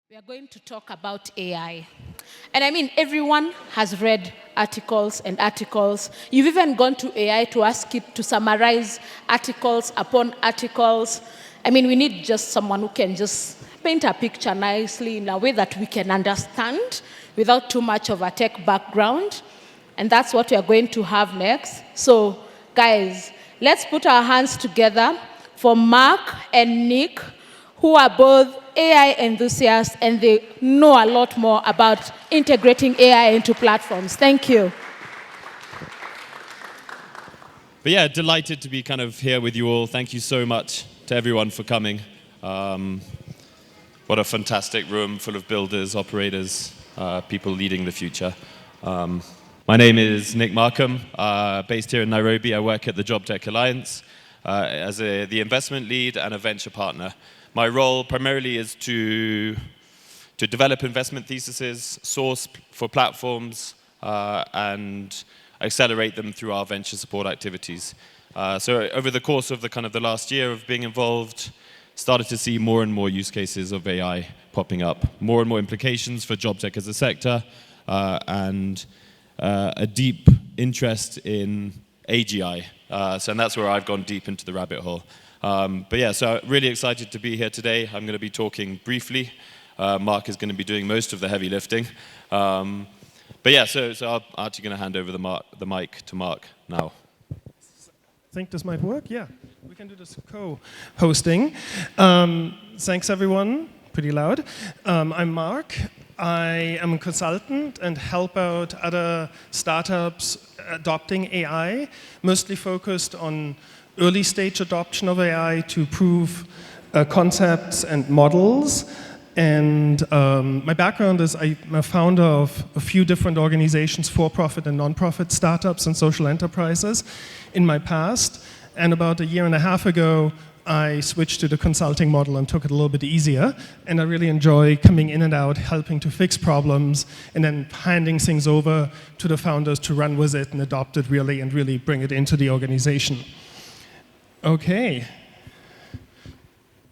We are going to talk about AI. And I mean, everyone has read articles and articles. You've even gone to AI to ask it to summarize articles upon articles. I mean, we need just someone who can just paint a picture nicely in a way that we can understand without too much of a tech background. And that's what we are going to have next. So, guys, let's put our hands together for Mark and Nick, who are both AI enthusiasts, and they know a lot more about integrating AI into platforms. Thank you. But yeah, delighted to be kind of here with you all. Thank you so much to everyone for coming. What a fantastic room full of builders, operators, people leading the future. My name is Nick Markham, based here in Nairobi. I work at the Jobtech Alliance as the investment lead and a venture partner. My role primarily is to develop investment theses, source for platforms, and accelerate them through our venture support activities. So over the course of the last year of being involved, started to see more and more use cases of AI popping up, more and more implications for Jobtech as a sector, and a deep interest in AGI. And that's where I've gone deep into the rabbit hole. But yeah, so really excited to be here today. I'm going to be talking briefly. Mark is going to be doing most of the heavy lifting. But yeah, so I'm actually going to hand over the mic to Mark now. I think this might work. Yeah, we can do this co-hosting. Thanks, everyone. Pretty loud. I'm Mark. I am a consultant and help out other startups adopting AI, mostly focused on early stage adoption of AI to prove concepts and models. And my background is I'm a founder of a few different organizations, for-profit and non-profit startups and social enterprises in my past. And about a year and a half ago, I switched to the consulting model and took it a little bit easier. And I really enjoy coming in and out, helping to fix problems, and then handing things over to the founders to run with it and adopt it really, and really bring it into the organization. Okay.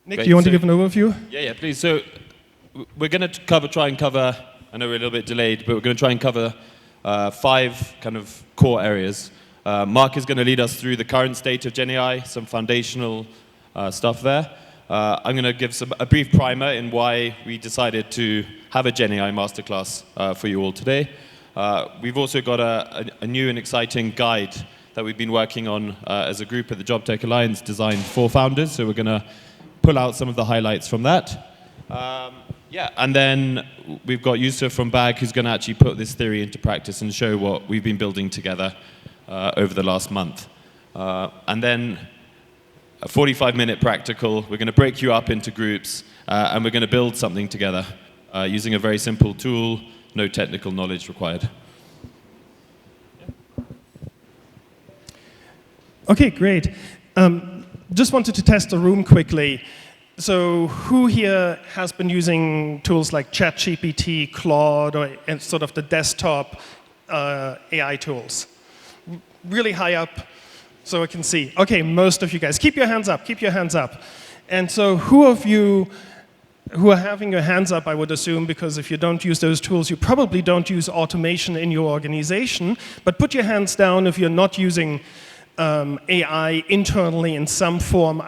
Nick, do you want to give an overview? Yeah, please. So we're going to try and cover, I know we're a little bit delayed, but we're going to try and cover 5 kind of core areas. Mark is going to lead us through the current state of GenAI, some foundational stuff there. I'm going to give a brief primer in why we decided to have a GenAI masterclass for you all today. We've also got a new and exciting guide that we've been working on as a group at the Jobtech Alliance, designed for founders. So we're going to pull out some of the highlights from that. And then we've got Yusuf from BAG, who's going to actually put this theory into practice and show what we've been building together over the last month. And then a 45-minute practical. We're going to break you up into groups, and we're going to build something together using a very simple tool, no technical knowledge required. Okay, great. Just wanted to test the room quickly. So who here has been using tools like ChatGPT, Claude, and sort of the desktop AI tools? Really high up so I can see. Okay, most of you guys. Keep your hands up, keep your hands up. And so who of you who are having your hands up, I would assume, because if you don't use those tools, you probably don't use automation in your organization, but put your hands down if you're not using AI internally in some form,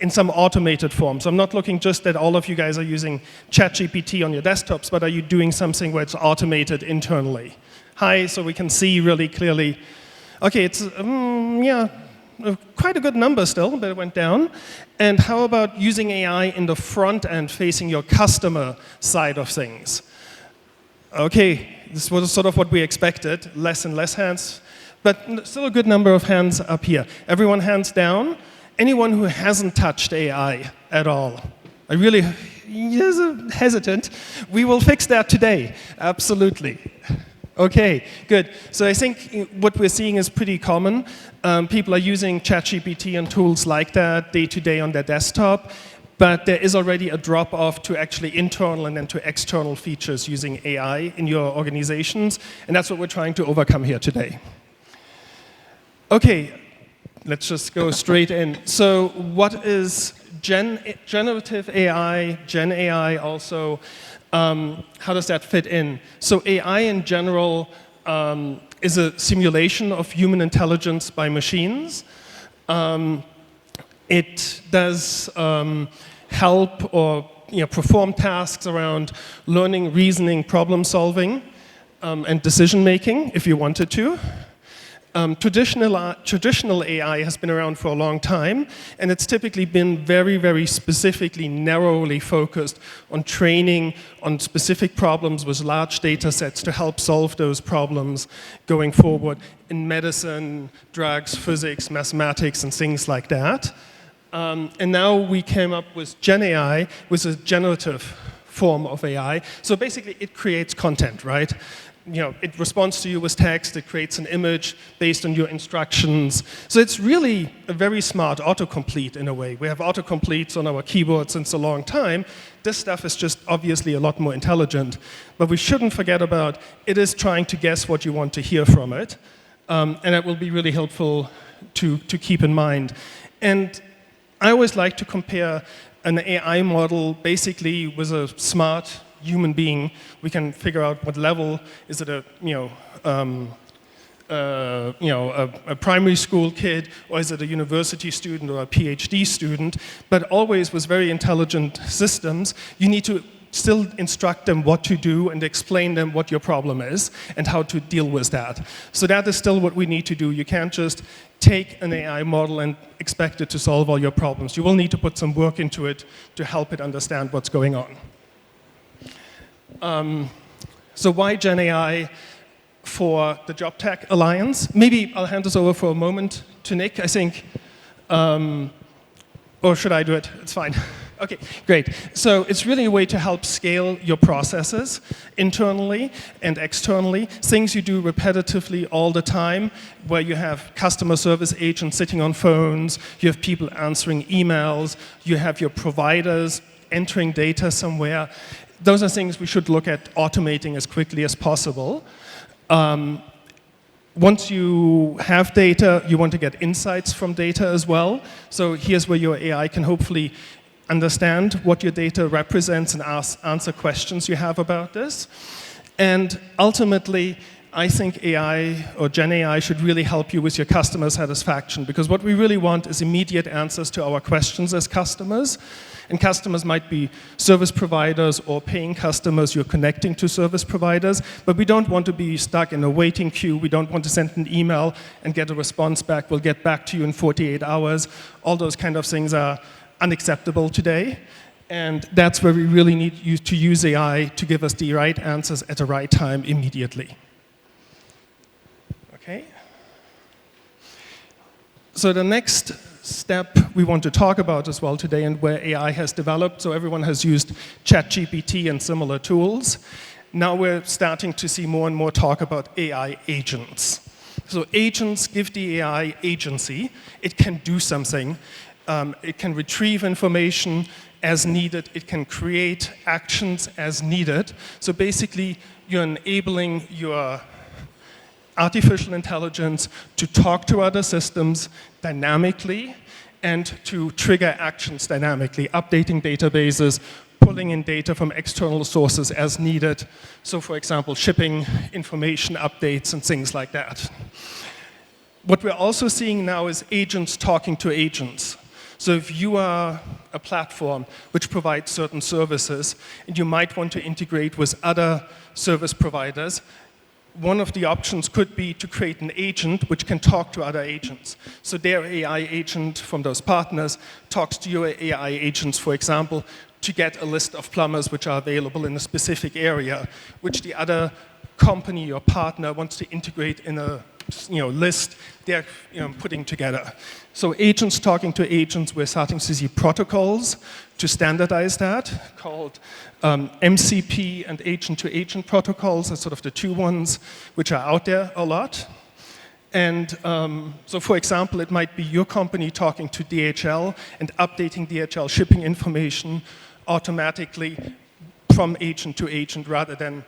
in some automated form. So I'm not looking just that all of you guys are using ChatGPT on your desktops, but are you doing something where it's automated internally? Hi, so we can see really clearly. Okay, it's, quite a good number still, but it went down. And how about using AI in the front end facing your customer side of things? Okay, this was sort of what we expected, less and less hands. But still a good number of hands up here. Everyone hands down. Anyone who hasn't touched AI at all? I really hesitant. We will fix that today, absolutely. Okay, good. So I think what we're seeing is pretty common. People are using ChatGPT and tools like that day to day on their desktop, but there is already a drop-off to actually internal and then to external features using AI in your organizations, and that's what we're trying to overcome here today. Okay, let's just go straight in. So what is generative AI, Gen AI also, how does that fit in? So AI in general is a simulation of human intelligence by machines. It does help or perform tasks around learning, reasoning, problem solving, and decision making if you wanted to. Traditional AI has been around for a long time, and it's typically been very, very specifically, narrowly focused on training on specific problems with large data sets to help solve those problems going forward in medicine, drugs, physics, mathematics, and things like that. And now we came up with Gen AI, which is a generative form of AI. So basically, it creates content, right? It responds to you with text, it creates an image based on your instructions. So it's really a very smart autocomplete in a way. We have autocompletes on our keyboards since a long time. This stuff is just obviously a lot more intelligent. But we shouldn't forget about it is trying to guess what you want to hear from it. And that will be really helpful to keep in mind. And I always like to compare an AI model basically with a smart human being. We can figure out what level. Is it a primary school kid, or is it a university student or a PhD student? But always with very intelligent systems, you need to still instruct them what to do and explain them what your problem is and how to deal with that. So that is still what we need to do. You can't just take an AI model and expect it to solve all your problems. You will need to put some work into it to help it understand what's going on. So why Gen AI for the Jobtech Alliance? Maybe I'll hand this over for a moment to Nick, I think. Or should I do it? It's fine. Okay, great. So it's really a way to help scale your processes internally and externally. Things you do repetitively all the time, where you have customer service agents sitting on phones, you have people answering emails, you have your providers entering data somewhere. Those are things we should look at automating as quickly as possible. Once you have data, you want to get insights from data as well. So here's where your AI can hopefully understand what your data represents and answer questions you have about this. And ultimately, I think AI or Gen AI should really help you with your customer satisfaction, because what we really want is immediate answers to our questions as customers. And customers might be service providers or paying customers you're connecting to service providers, but we don't want to be stuck in a waiting queue. We don't want to send an email and get a response back. We'll get back to you in 48 hours. All those kind of things are unacceptable today. And that's where we really need you to use AI to give us the right answers at the right time immediately. Okay. So the next step we want to talk about as well today, and where AI has developed. So everyone has used ChatGPT and similar tools. Now we're starting to see more and more talk about AI agents. So agents give the AI agency. It can do something. It can retrieve information as needed. It can create actions as needed. So basically, you're enabling your artificial intelligence to talk to other systems dynamically and to trigger actions dynamically, updating databases, pulling in data from external sources as needed. So for example, shipping information updates and things like that. What we're also seeing now is agents talking to agents. So if you are a platform which provides certain services, and you might want to integrate with other service providers, one of the options could be to create an agent which can talk to other agents. So their AI agent from those partners talks to your AI agents, for example, to get a list of plumbers which are available in a specific area, which the other company or partner wants to integrate in a list they're putting together. So agents talking to agents, we're starting to see protocols to standardize that, called MCP and agent-to-agent protocols are sort of the two ones which are out there a lot. And so for example, it might be your company talking to DHL and updating DHL shipping information automatically from agent to agent rather than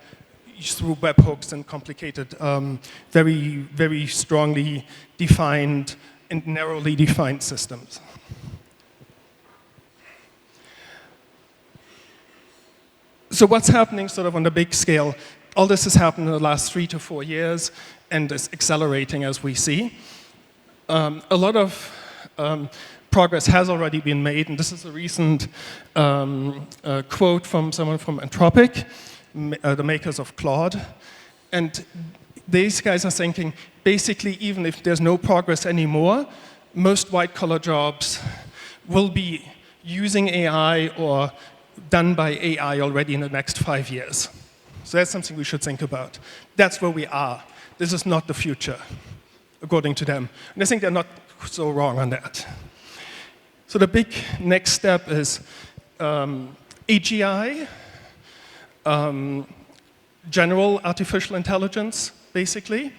through webhooks and complicated, very, very strongly defined and narrowly defined systems. So what's happening sort of on the big scale? All this has happened in the last 3 to 4 years and is accelerating as we see. A lot of progress has already been made, and this is a recent quote from someone from Anthropic, the makers of Claude. And these guys are thinking, basically, even if there's no progress anymore, most white-collar jobs will be using AI or done by AI already in the next 5 years. So that's something we should think about. That's where we are. This is not the future, according to them. And I think they're not so wrong on that. So the big next step is AGI, general artificial intelligence, basically.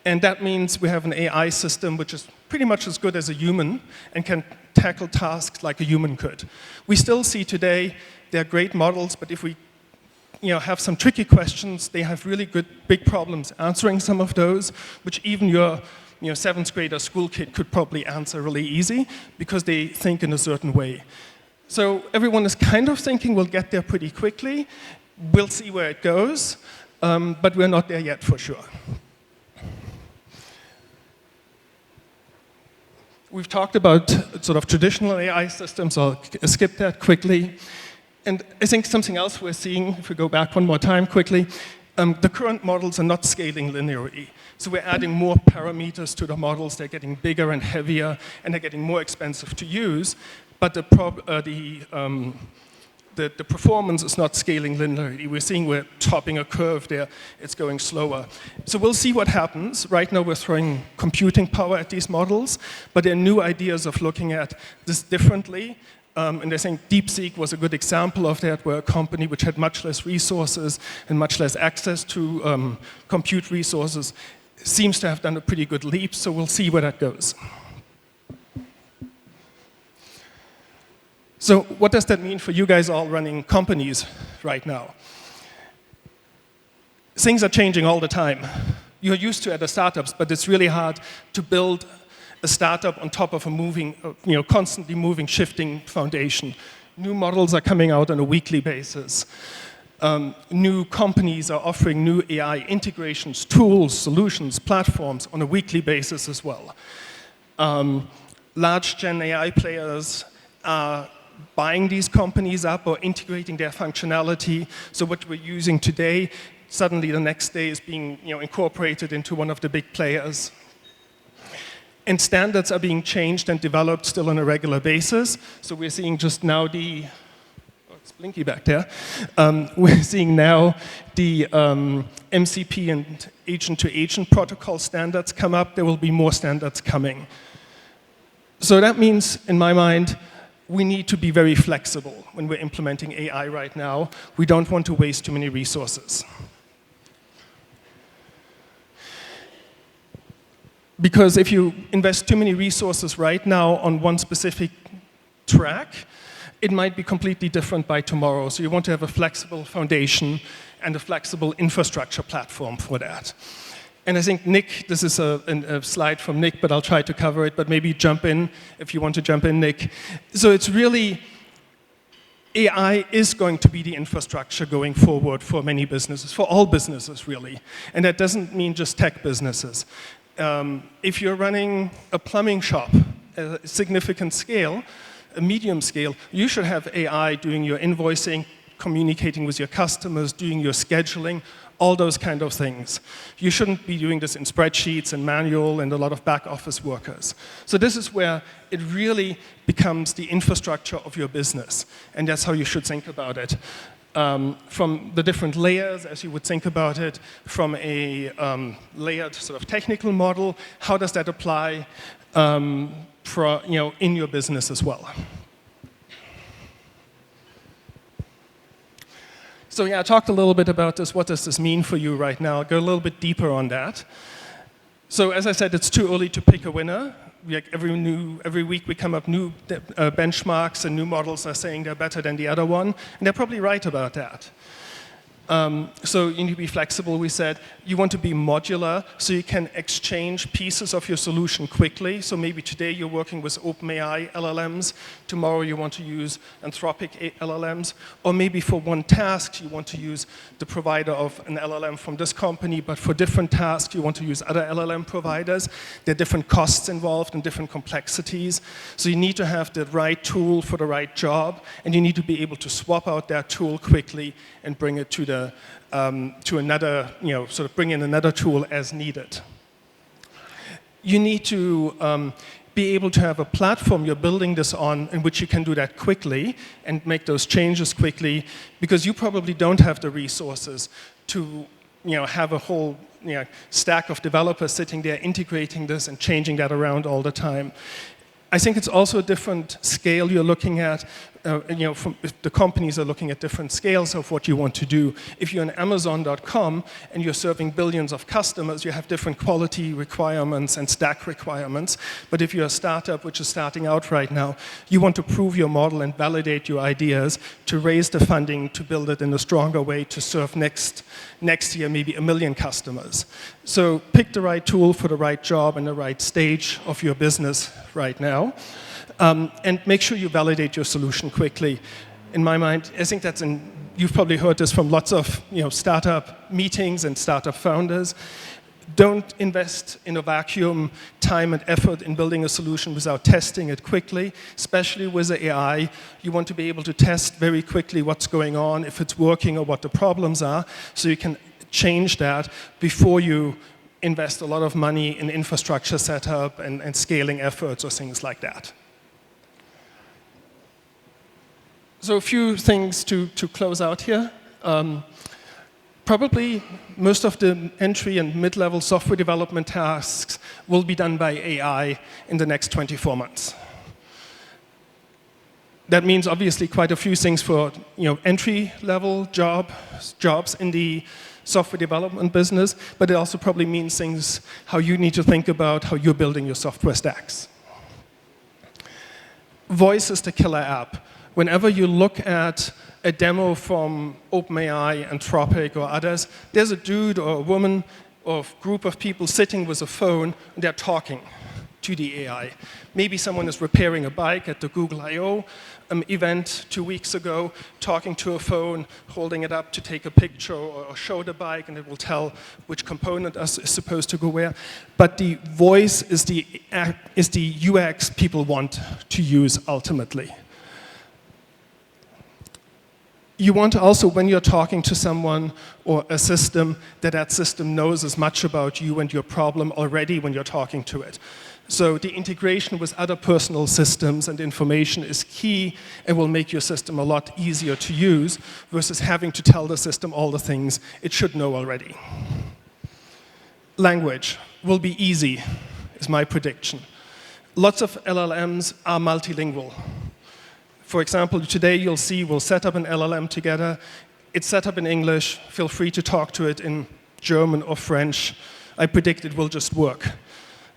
And that means we have an AI system which is pretty much as good as a human and can tackle tasks like a human could. We still see today they're great models, but if we have some tricky questions, they have really good big problems answering some of those, which even your 7th grader school kid could probably answer really easy because they think in a certain way. So everyone is kind of thinking we'll get there pretty quickly. We'll see where it goes, but we're not there yet for sure. We've talked about sort of traditional AI systems. I'll skip that quickly. And I think something else we're seeing, if we go back one more time quickly, the current models are not scaling linearly. So we're adding more parameters to the models. They're getting bigger and heavier, and they're getting more expensive to use. But the performance is not scaling linearly. We're seeing we're topping a curve there. It's going slower. So we'll see what happens. Right now, we're throwing computing power at these models, but there are new ideas of looking at this differently. And I think DeepSeek was a good example of that, where a company which had much less resources and much less access to compute resources seems to have done a pretty good leap. So we'll see where that goes. So what does that mean for you guys all running companies right now? Things are changing all the time. You're used to it at startups, but it's really hard to build a startup on top of a moving, constantly moving, shifting foundation. New models are coming out on a weekly basis. New companies are offering new AI integrations, tools, solutions, platforms on a weekly basis as well. Large Gen AI players are buying these companies up or integrating their functionality. So what we're using today, suddenly the next day is being incorporated into one of the big players. And standards are being changed and developed still on a regular basis. So we're seeing just now it's blinky back there. We're seeing now the MCP and agent-to-agent protocol standards come up. There will be more standards coming. So that means, in my mind, we need to be very flexible when we're implementing AI right now. We don't want to waste too many resources. Because if you invest too many resources right now on one specific track, it might be completely different by tomorrow. So you want to have a flexible foundation and a flexible infrastructure platform for that. And I think Nick, this is a slide from Nick, but I'll try to cover it, but maybe jump in if you want to jump in, Nick. So it's really, AI is going to be the infrastructure going forward for many businesses, for all businesses really. And that doesn't mean just tech businesses. If you're running a plumbing shop at a significant scale, a medium scale, you should have AI doing your invoicing, communicating with your customers, doing your scheduling, all those kind of things. You shouldn't be doing this in spreadsheets and manual and a lot of back office workers. So this is where it really becomes the infrastructure of your business. And that's how you should think about it. From the different layers, as you would think about it, from a layered sort of technical model, how does that apply in your business as well? So yeah, I talked a little bit about this. What does this mean for you right now? I'll go a little bit deeper on that. So as I said, it's too early to pick a winner. Every week we come up new benchmarks and new models are saying they're better than the other one, and they're probably right about that. So you need to be flexible, we said. You want to be modular, so you can exchange pieces of your solution quickly. So maybe today you're working with OpenAI LLMs, tomorrow you want to use Anthropic LLMs, or maybe for one task you want to use the provider of an LLM from this company, but for different tasks you want to use other LLM providers. There are different costs involved and different complexities. So you need to have the right tool for the right job, and you need to be able to swap out that tool quickly and bring it to another, sort of bring in another tool as needed. You need to be able to have a platform you're building this on in which you can do that quickly and make those changes quickly, because you probably don't have the resources to have a whole stack of developers sitting there integrating this and changing that around all the time. I think it's also a different scale you're looking at. The companies are looking at different scales of what you want to do. If you're on Amazon.com and you're serving billions of customers, you have different quality requirements and stack requirements. But if you're a startup which is starting out right now, you want to prove your model and validate your ideas to raise the funding to build it in a stronger way to serve next year maybe 1 million customers. So pick the right tool for the right job and the right stage of your business right now. And make sure you validate your solution quickly. In my mind, I think you've probably heard this from lots of startup meetings and startup founders. Don't invest in a vacuum time and effort in building a solution without testing it quickly, especially with AI. You want to be able to test very quickly what's going on, if it's working or what the problems are, so you can change that before you invest a lot of money in infrastructure setup and scaling efforts or things like that. So a few things to close out here. Probably most of the entry and mid-level software development tasks will be done by AI in the next 24 months. That means obviously quite a few things for entry-level jobs in the software development business, but it also probably means things how you need to think about how you're building your software stacks. Voice is the killer app. Whenever you look at a demo from OpenAI, Anthropic, or others, there's a dude or a woman or a group of people sitting with a phone, and they're talking to the AI. Maybe someone is repairing a bike at the Google I/O event 2 weeks ago, talking to a phone, holding it up to take a picture or show the bike, and it will tell which component is supposed to go where. But the voice is the UX people want to use ultimately. You want also, when you're talking to someone or a system, that system knows as much about you and your problem already when you're talking to it. So the integration with other personal systems and information is key and will make your system a lot easier to use versus having to tell the system all the things it should know already. Language will be easy, is my prediction. Lots of LLMs are multilingual. For example, today you'll see we'll set up an LLM together. It's set up in English. Feel free to talk to it in German or French. I predict it will just work.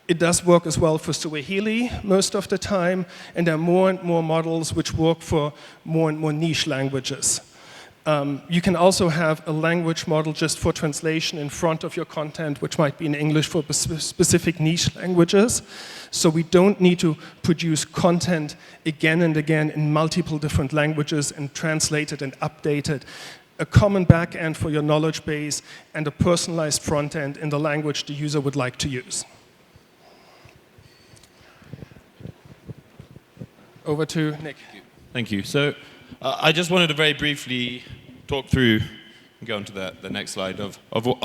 It does work as well for Swahili most of the time, and there are more and more models which work for more and more niche languages. You can also have a language model just for translation in front of your content, which might be in English for specific niche languages. So we don't need to produce content again and again in multiple different languages and translate it and update it. A common backend for your knowledge base and a personalized front end in the language the user would like to use. Over to Nick. Thank you. So I just wanted to very briefly talk through, and go on to the next slide, of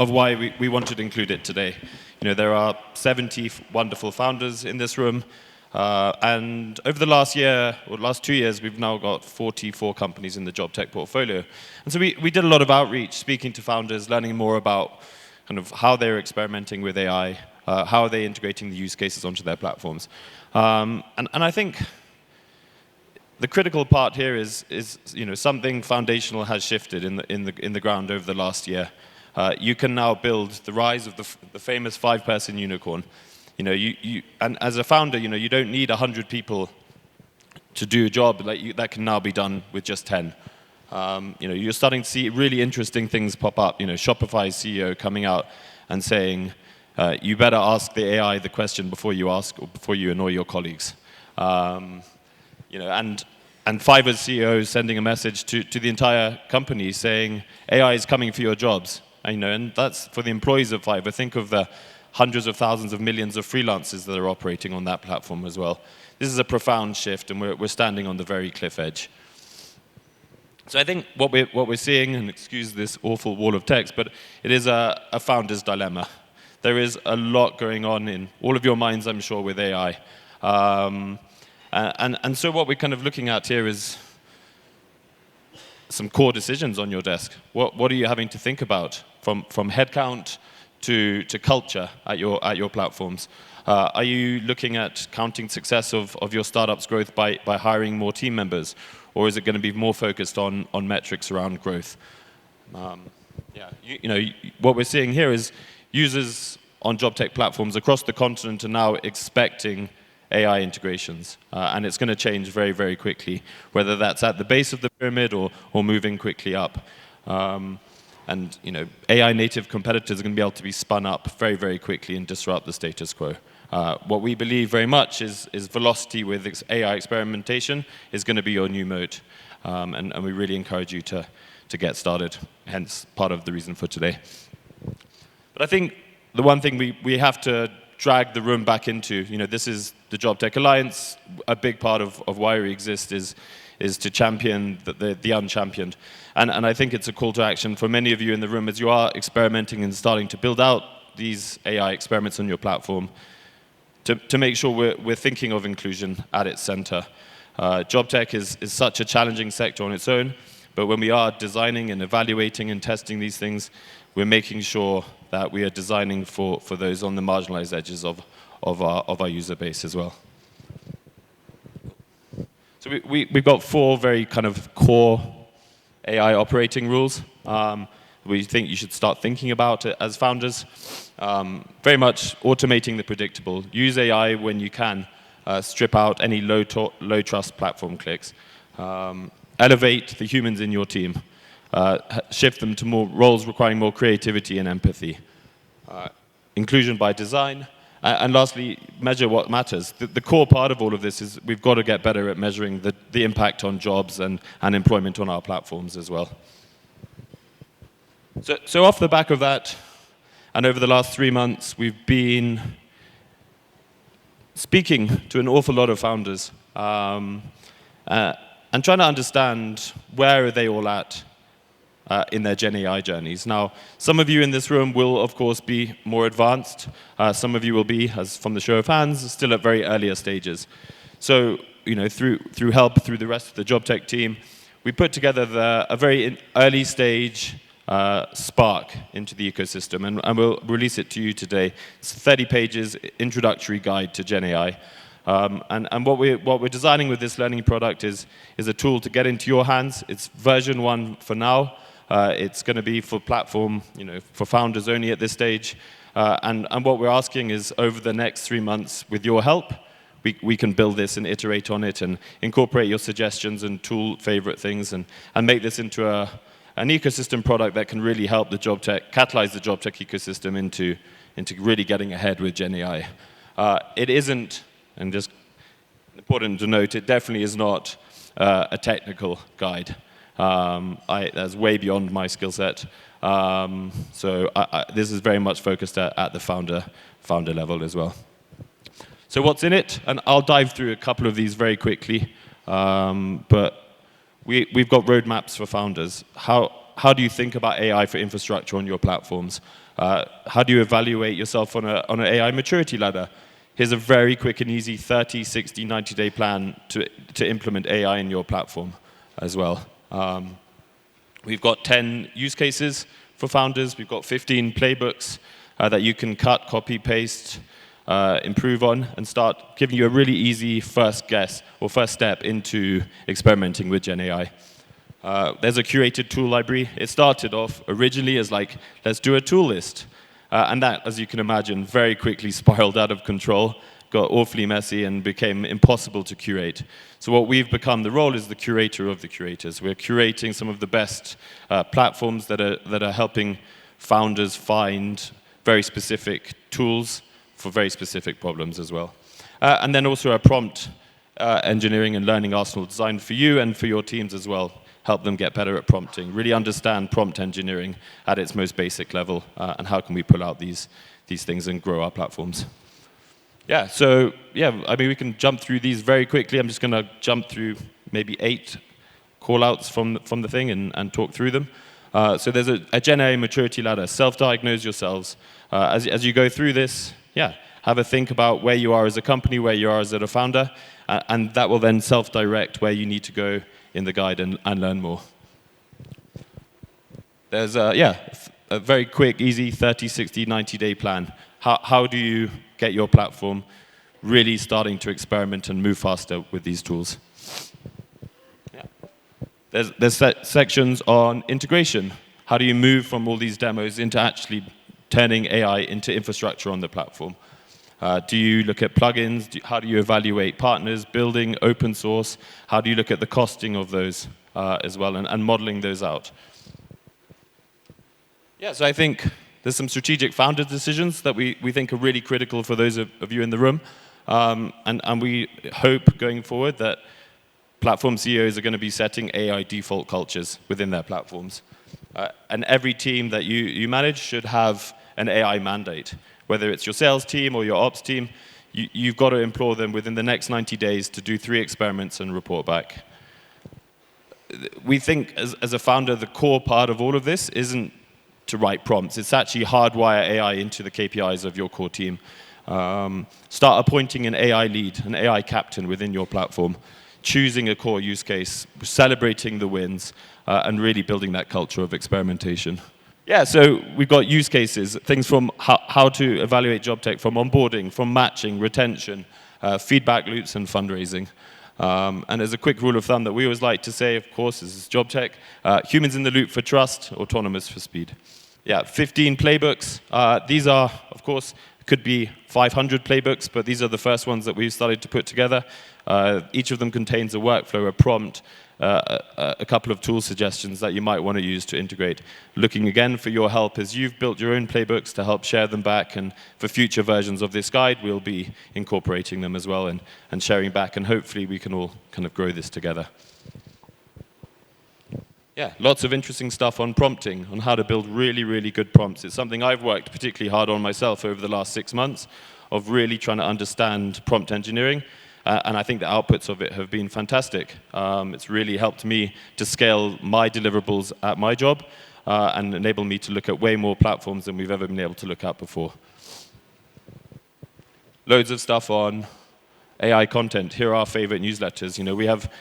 why we wanted to include it today. There are 70 wonderful founders in this room, and over the last year, or last 2 years, we've now got 44 companies in the Jobtech portfolio. And so we did a lot of outreach, speaking to founders, learning more about kind of how they're experimenting with AI, how are they integrating the use cases onto their platforms. And I think the critical part here is something foundational has shifted in the ground over the last year. You can now build the rise of the famous 5-person unicorn. And as a founder, you don't need 100 people to do a job that can now be done with just 10. You're starting to see really interesting things pop up. Shopify's CEO coming out and saying, you better ask the AI the question before you ask or before you annoy your colleagues. And Fiverr's CEO sending a message to the entire company saying, AI is coming for your jobs. And that's for the employees of Fiverr. Think of the hundreds of thousands of millions of freelancers that are operating on that platform as well. This is a profound shift, and we're standing on the very cliff edge. So I think what we're seeing, and excuse this awful wall of text, but it is a founder's dilemma. There is a lot going on in all of your minds, I'm sure, with AI. And so what we're kind of looking at here is some core decisions on your desk. What are you having to think about from headcount to culture at your platforms? Are you looking at counting success of your startup's growth by hiring more team members? Or is it going to be more focused on metrics around growth? What we're seeing here is users on Jobtech platforms across the continent are now expecting AI integrations. And it's going to change very, very quickly, whether that's at the base of the pyramid or moving quickly up. AI native competitors are going to be able to be spun up very, very quickly and disrupt the status quo. What we believe very much is velocity with AI experimentation is going to be your new moat. And we really encourage you to get started, hence part of the reason for today. But I think the one thing we have to drag the room back into, this is the Jobtech Alliance. A big part of why we exist is to champion the unchampioned. And I think it's a call to action for many of you in the room as you are experimenting and starting to build out these AI experiments on your platform to make sure we're thinking of inclusion at its center. Jobtech is such a challenging sector on its own, but when we are designing and evaluating and testing these things, we're making sure that we are designing for those on the marginalized edges of our user base as well. So we've got 4 very kind of core AI operating rules we think you should start thinking about it as founders. Very much automating the predictable. Use AI when you can. Strip out any low trust platform clicks. Elevate the humans in your team. Shift them to more roles requiring more creativity and empathy. Inclusion by design. And lastly, measure what matters. The core part of all of this is we've got to get better at measuring the impact on jobs and employment on our platforms as well. So off the back of that, and over the last 3 months, we've been speaking to an awful lot of founders and trying to understand where are they all at in their Gen AI journeys. Now, some of you in this room will, of course, be more advanced. Some of you will be, as from the show of hands, still at very earlier stages. So, through help, through the rest of the Jobtech team, we put together a very early stage spark into the ecosystem, and we'll release it to you today. It's 30 pages, introductory guide to Gen AI. And what we're designing with this learning product is a tool to get into your hands. It's version 1 for now. It's going to be for platform, for founders only at this stage. And what we're asking is over the next 3 months, with your help, we can build this and iterate on it and incorporate your suggestions and tool favorite things and make this into an ecosystem product that can really help catalyze the Jobtech ecosystem into really getting ahead with Gen AI. It isn't, and just important to note, it definitely is not a technical guide. That's way beyond my skill set. So this is very much focused at the founder level as well. So what's in it? And I'll dive through a couple of these very quickly. But we've got roadmaps for founders. How do you think about AI for infrastructure on your platforms? How do you evaluate yourself on an AI maturity ladder? Here's a very quick and easy 30, 60, 90-day plan to implement AI in your platform as well. We've got 10 use cases for founders. We've got 15 playbooks that you can cut, copy, paste, improve on, and start giving you a really easy first step into experimenting with Gen AI. There's a curated tool library. It started off originally as let's do a tool list. And that, as you can imagine, very quickly spiraled out of control. got awfully messy and became impossible to curate. So what we've become, the role is the curator of the curators. We're curating some of the best platforms that are helping founders find very specific tools for very specific problems as well. And then also a prompt engineering and learning arsenal designed for you and for your teams as well. Help them get better at prompting, really understand prompt engineering at its most basic level, and how can we pull out these things and grow our platforms. Yeah, so yeah, I mean, we can jump through these very quickly. I'm just going to jump through maybe 8 call-outs from the thing and talk through them. So there's a Gen AI maturity ladder. Self-diagnose yourselves. As you go through this, yeah, have a think about where you are as a company, where you are as a founder, and that will then self-direct where you need to go in the guide and learn more. There's a very quick, easy 30, 60, 90-day plan. How do you get your platform really starting to experiment and move faster with these tools? Yeah. There's sections on integration. How do you move from all these demos into actually turning AI into infrastructure on the platform? Do you look at plugins? How do you evaluate partners, building open source? How do you look at the costing of those as well and modeling those out? Yeah, so I think there's some strategic founder decisions that we think are really critical for those of you in the room. And we hope going forward that platform CEOs are going to be setting AI default cultures within their platforms. And every team that you manage should have an AI mandate. Whether it's your sales team or your ops team, you've got to implore them within the next 90 days to do 3 experiments and report back. We think as a founder, the core part of all of this isn't to write prompts. It's actually hardwire AI into the KPIs of your core team. Start appointing an AI lead, an AI captain within your platform, choosing a core use case, celebrating the wins, and really building that culture of experimentation. Yeah, so we've got use cases, things from how to evaluate Jobtech, from onboarding, from matching, retention, feedback loops, and fundraising. And as a quick rule of thumb that we always like to say, of course, is Jobtech, humans in the loop for trust, autonomous for speed. Yeah, 15 playbooks. These are, of course, could be 500 playbooks, but these are the first ones that we've started to put together. Each of them contains a workflow, a prompt, a couple of tool suggestions that you might want to use to integrate. Looking again for your help as you've built your own playbooks to help share them back, and for future versions of this guide, we'll be incorporating them as well and sharing back, and hopefully we can all kind of grow this together. Yeah, lots of interesting stuff on prompting, on how to build really, really good prompts. It's something I've worked particularly hard on myself over the last 6 months, of really trying to understand prompt engineering. And I think the outputs of it have been fantastic. It's really helped me to scale my deliverables at my job and enable me to look at way more platforms than we've ever been able to look at before. Loads of stuff on AI content. Here are our favorite newsletters. You know, we have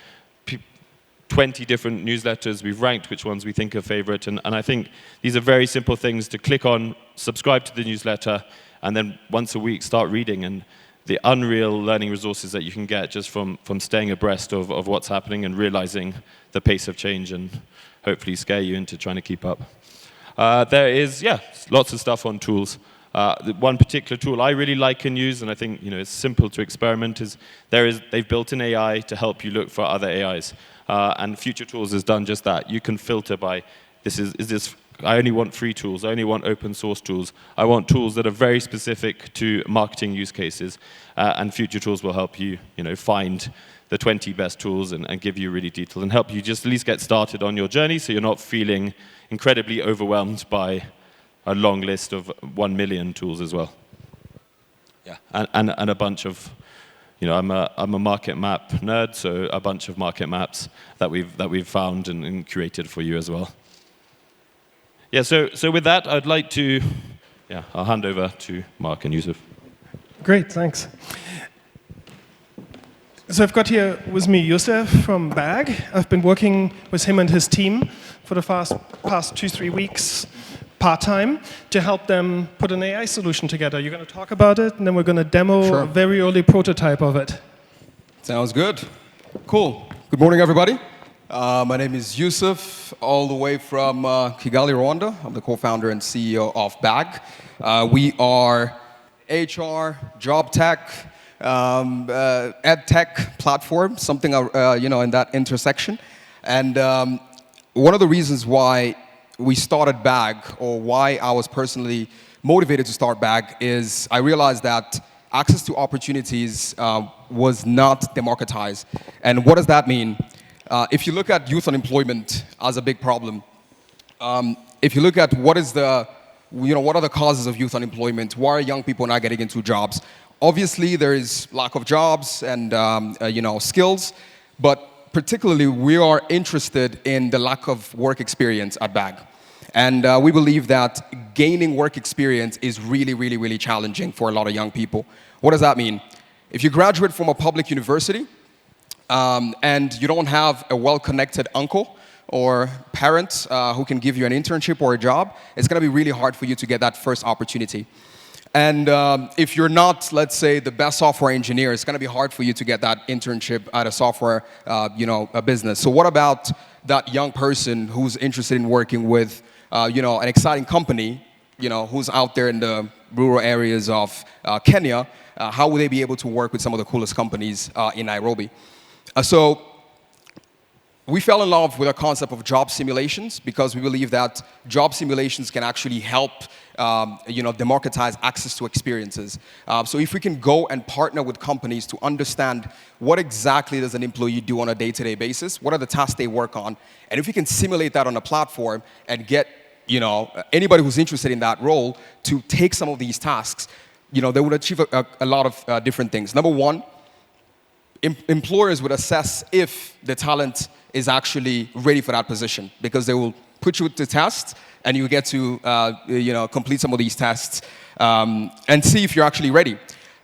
20 different newsletters. We've ranked which ones we think are favorite. And I think these are very simple things to click on, subscribe to the newsletter, and then once a week start reading. And the unreal learning resources that you can get just from staying abreast of what's happening and realizing the pace of change, and hopefully scare you into trying to keep up. There is, yeah, lots of stuff on tools. One particular tool I really like and use, and I think it's simple to experiment, is they've built an AI to help you look for other AIs. And Future Tools has done just that. You can filter by, I only want free tools, I only want open source tools. I want tools that are very specific to marketing use cases. And Future Tools will help you, find the 20 best tools and give you really detailed, and help you just at least get started on your journey so you're not feeling incredibly overwhelmed by a long list of 1 million tools as well. Yeah, and a bunch of, I'm a market map nerd, so a bunch of market maps that we've found and curated for you as well. Yeah, so with that, I'd like to, I'll hand over to Mark and Yusuf. Great, thanks. So I've got here with me Yusuf from BAG. I've been working with him and his team for the past 2-3 weeks, part-time, to help them put an AI solution together. You're going to talk about it, and then we're going to demo a very early prototype of it. Sounds good. Cool. Good morning, everybody. My name is Yusuf, all the way from Kigali, Rwanda. I'm the co-founder and CEO of BAG. We are HR, job tech, ed tech platform, something in that intersection. And one of the reasons why we started BAG, or why I was personally motivated to start BAG, is I realized that access to opportunities was not democratized. And what does that mean? If you look at youth unemployment as a big problem, if you look at what are the causes of youth unemployment, why are young people not getting into jobs? Obviously, there is lack of jobs and skills, but particularly we are interested in the lack of work experience at BAG. And we believe that gaining work experience is really, really, really challenging for a lot of young people. What does that mean? If you graduate from a public university and you don't have a well-connected uncle or parent who can give you an internship or a job, it's going to be really hard for you to get that first opportunity. And if you're not, let's say, the best software engineer, it's going to be hard for you to get that internship at a software, a business. So what about that young person who's interested in working with, an exciting company, who's out there in the rural areas of Kenya? How will they be able to work with some of the coolest companies in Nairobi? So we fell in love with the concept of job simulations because we believe that job simulations can actually help democratize access to experiences. So if we can go and partner with companies to understand what exactly does an employee do on a day-to-day basis, what are the tasks they work on, and if we can simulate that on a platform and get anybody who's interested in that role to take some of these tasks, they would achieve a lot of different things. Number one, employers would assess if the talent is actually ready for that position, because they will put you to tests and you get to complete some of these tests and see if you're actually ready.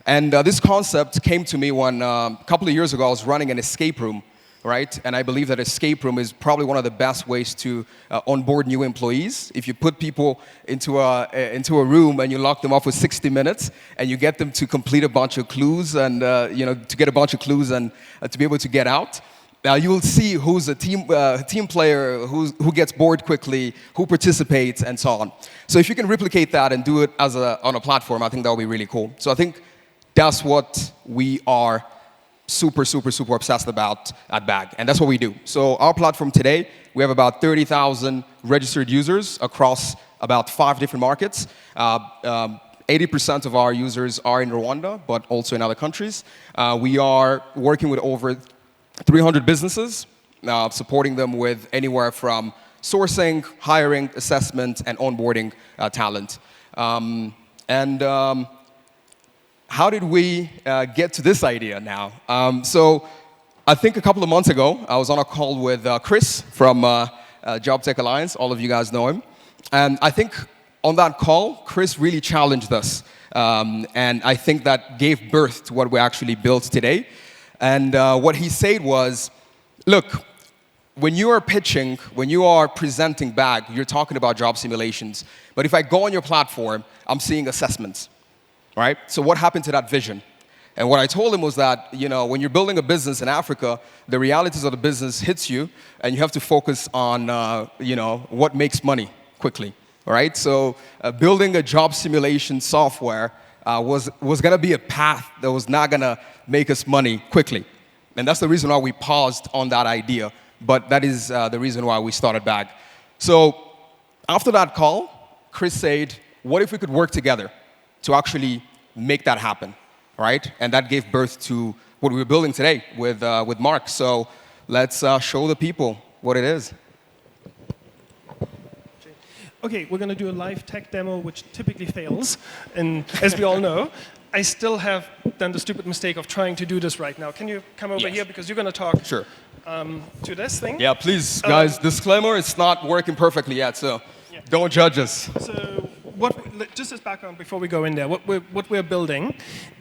And this concept came to me when a couple of years ago I was running an escape room, right? And I believe that escape room is probably one of the best ways to onboard new employees. If you put people into a room and you lock them up for 60 minutes and you get them to complete a bunch of clues and to get a bunch of clues and to be able to get out, you will see who's a team player, who gets bored quickly, who participates, and so on. So if you can replicate that and do it on a platform, I think that would be really cool. So I think that's what we are super, super, super obsessed about at BAG, and that's what we do. So our platform today, we have about 30,000 registered users across about 5 different markets. 80% of our users are in Rwanda, but also in other countries. We are working with over 300 businesses, supporting them with anywhere from sourcing, hiring, assessment, and onboarding talent. How did we get to this idea now? So I think a couple of months ago, I was on a call with Chris from Jobtech Alliance. All of you guys know him. And I think on that call, Chris really challenged us. And I think that gave birth to what we actually built today. And what he said was, look, when you are pitching, when you are presenting BAG, you're talking about job simulations. But if I go on your platform, I'm seeing assessments, right? So what happened to that vision? And what I told him was that, when you're building a business in Africa, the realities of the business hits you, and you have to focus on, what makes money quickly, right? So building a job simulation software was going to be a path that was not going to make us money quickly. And that's the reason why we paused on that idea. But that is the reason why we started BAG. So after that call, Chris said, what if we could work together to actually make that happen, right? And that gave birth to what we're building today with Mark. So let's show the people what it is. Okay, we're going to do a live tech demo, which typically fails, and as we all know, I still have done the stupid mistake of trying to do this right now. Can you come over here, because you're going to talk Sure. To this thing? Yeah, please, guys, disclaimer, it's not working perfectly yet, so don't judge us. So just as background before we go in there, what we're building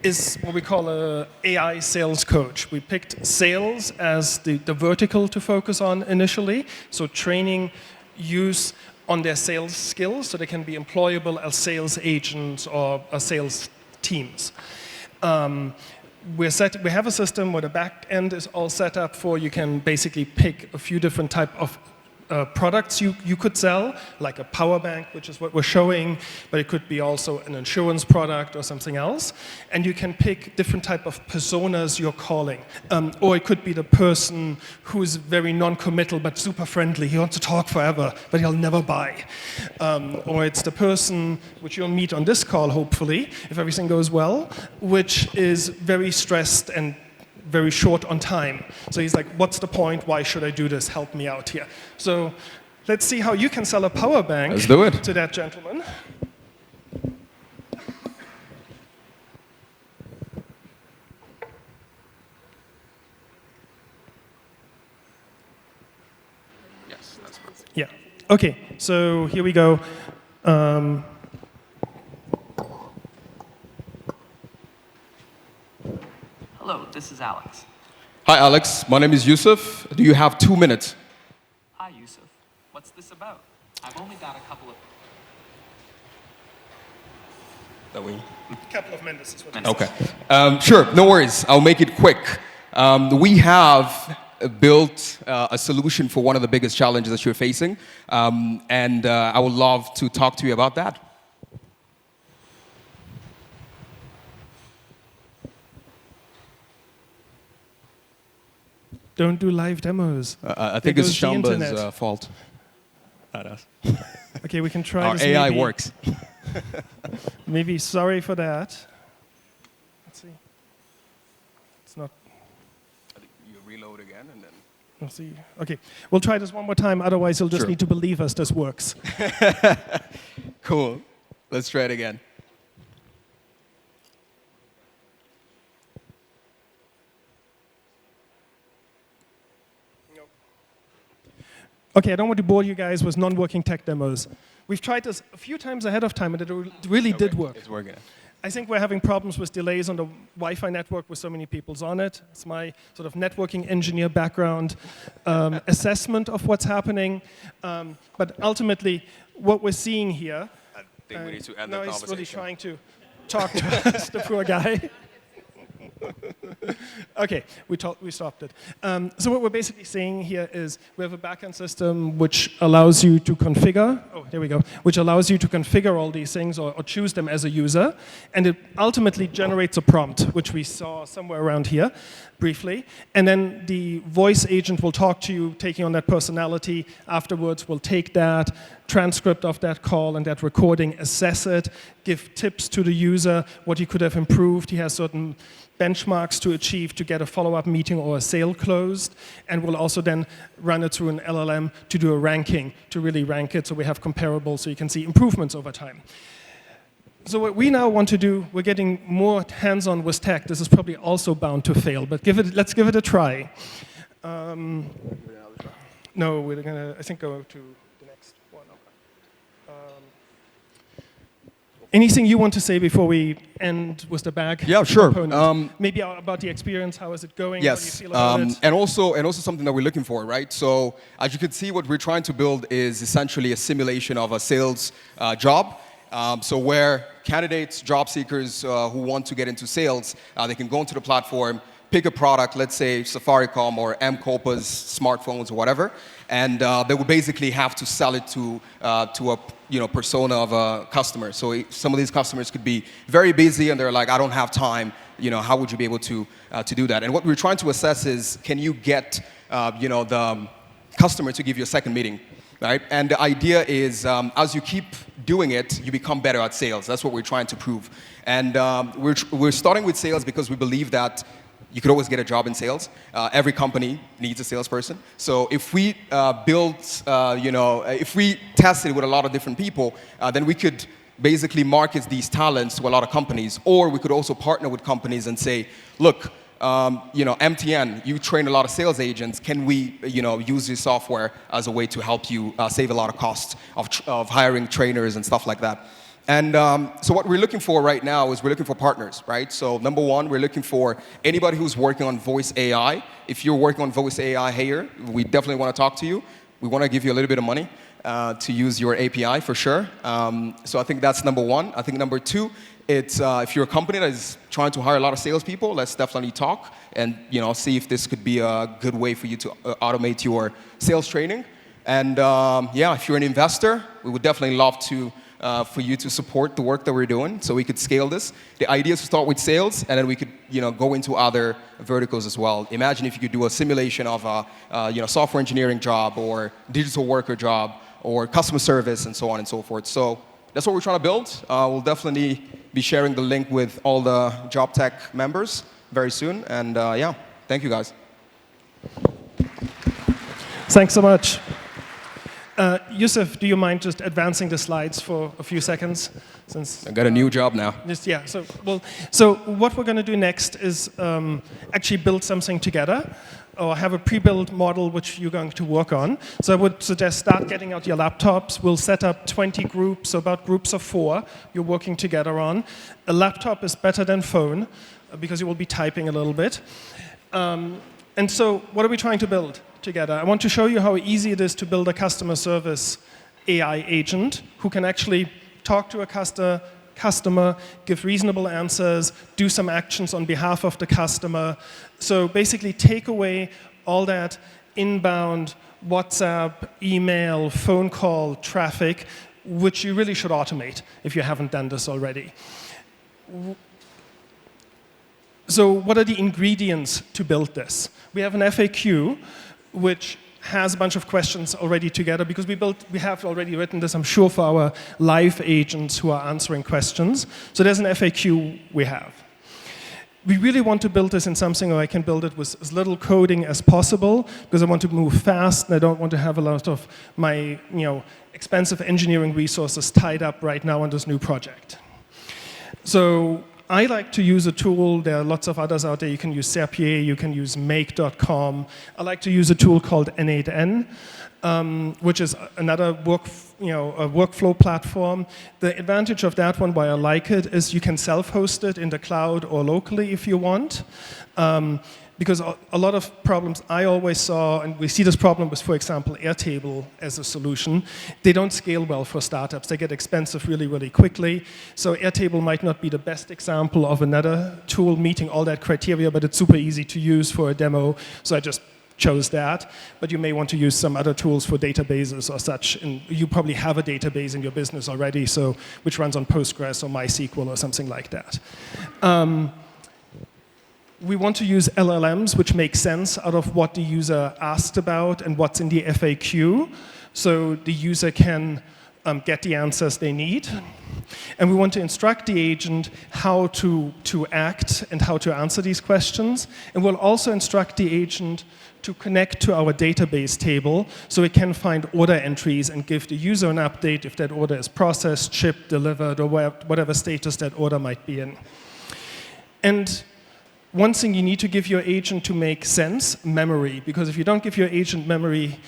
is what we call a AI sales coach. We picked sales as the vertical to focus on initially, so training use on their sales skills so they can be employable as sales agents or as sales teams. We have a system where the back end is all set up for you can basically pick a few different type of products you could sell, like a power bank, which is what we're showing, but it could be also an insurance product or something else. And you can pick different type of personas you're calling. Or it could be the person who's very non-committal but super friendly. He wants to talk forever, but he'll never buy. Or it's the person which you'll meet on this call, hopefully, if everything goes well, which is very stressed and very short on time. So he's like, what's the point? Why should I do this? Help me out here. So let's see how you can sell a power bank Let's do it. to that gentleman. Yes, that's perfect. Yeah. Okay, so here we go. Hello, this is Alex. Hi, Alex. My name is Yusuf. Do you have 2 minutes? Hi, Yusuf. What's this about? I've only got a couple of... Couple of minutes is what he Okay. Sure, no worries. I'll make it quick. We have built a solution for one of the biggest challenges that you're facing, and I would love to talk to you about that. Don't do live demos. I There think it's goes the Shamba's internet. fault. Not us. Okay, we can try Our this. AI maybe. works. Maybe sorry for that. Let's see. It's not. You reload again and then. Let's see. Okay, we'll try this one more time. Otherwise, you'll just Sure. need to believe us. This works. Cool. Let's try it again. Okay, I don't want to bore you guys with non-working tech demos. We've tried this a few times ahead of time, and it really did work. It's working. I think we're having problems with delays on the Wi-Fi network with so many people on it. It's my sort of networking engineer background assessment of what's happening. But ultimately, what we're seeing here, I think we need to end now the he's really conversation. trying to talk to us, the poor guy. Okay, we stopped it. So what we're basically saying here is we have a backend system which allows you to configure, there we go, which allows you to configure all these things or choose them as a user, and it ultimately generates a prompt, which we saw somewhere around here, briefly, and then the voice agent will talk to you, taking on that personality. Afterwards, we'll take that transcript of that call and that recording, assess it, give tips to the user, what he could have improved. He has certain benchmarks to achieve to get a follow-up meeting or a sale closed, and we'll also then run it through an LLM to do a ranking, to really rank it so we have comparables so you can see improvements over time. So what we now want to do, we're getting more hands-on with tech. This is probably also bound to fail, but let's give it a try. No, we're gonna, I think, go to the next one. Anything you want to say before we end with the bag? Yeah, sure. component? Maybe about the experience. How is it going? Yes, How do you feel about it? and also something that we're looking for, right? So as you can see, what we're trying to build is essentially a simulation of a sales job. So where candidates, job seekers who want to get into sales, they can go into the platform, pick a product, let's say Safaricom or M-Copa's smartphones or whatever, and they would basically have to sell it to a persona of a customer. So some of these customers could be very busy and they're like, I don't have time. How would you be able to do that? And what we're trying to assess is, can you get the customer to give you a second meeting? Right? And the idea is, as you keep doing it, you become better at sales. That's what we're trying to prove. And we're starting with sales because we believe that you could always get a job in sales. Every company needs a salesperson. So if we if we tested with a lot of different people, then we could basically market these talents to a lot of companies. Or we could also partner with companies and say, look, MTN, you train a lot of sales agents. Can we, use this software as a way to help you save a lot of costs of hiring trainers and stuff like that? And so what we're looking for right now is we're looking for partners, right? So number one, we're looking for anybody who's working on voice AI. If you're working on voice AI here, we definitely want to talk to you. We want to give you a little bit of money to use your API for sure. So I think that's number one. I think number two, it's if you're a company that is trying to hire a lot of salespeople, let's definitely talk and see if this could be a good way for you to automate your sales training. And yeah, if you're an investor, we would definitely love to for you to support the work that we're doing so we could scale this. The idea is to start with sales, and then we could go into other verticals as well. Imagine if you could do a simulation of a software engineering job or digital worker job or customer service and so on and so forth. So that's what we're trying to build. We'll definitely be sharing the link with all the Jobtech members very soon. And yeah, thank you guys. Thanks so much. Yusuf, do you mind just advancing the slides for a few seconds? Since I got a new job now. Yeah. So what we're going to do next is actually build something together, or have a pre-built model which you're going to work on. So I would suggest start getting out your laptops. We'll set up 20 groups, so about groups of 4 you're working together on. A laptop is better than phone because you will be typing a little bit. And so what are we trying to build together? I want to show you how easy it is to build a customer service AI agent who can actually talk to a customer, give reasonable answers, do some actions on behalf of the customer. So basically take away all that inbound WhatsApp, email, phone call traffic, which you really should automate if you haven't done this already. So what are the ingredients to build this? We have an FAQ, which has a bunch of questions already together because we have already written this, I'm sure, for our live agents who are answering questions. So there's an FAQ we have. We really want to build this in something where I can build it with as little coding as possible because I want to move fast and I don't want to have a lot of my expensive engineering resources tied up right now on this new project. So I like to use a tool. There are lots of others out there. You can use Serpier, you can use make.com. I like to use a tool called N8N, which is another workflow platform. The advantage of that one, why I like it, is you can self-host it in the cloud or locally if you want. Because a lot of problems I always saw, and we see this problem with, for example, Airtable as a solution, they don't scale well for startups. They get expensive really, really quickly. So Airtable might not be the best example of another tool meeting all that criteria, but it's super easy to use for a demo. So I just chose that. But you may want to use some other tools for databases or such. And you probably have a database in your business already, so which runs on Postgres or MySQL or something like that. We want to use LLMs, which make sense out of what the user asked about and what's in the FAQ, so the user can get the answers they need. And we want to instruct the agent how to act and how to answer these questions. And we'll also instruct the agent to connect to our database table so it can find order entries and give the user an update if that order is processed, shipped, delivered, or whatever status that order might be in. And one thing you need to give your agent to make sense, memory. Because if you don't give your agent memory,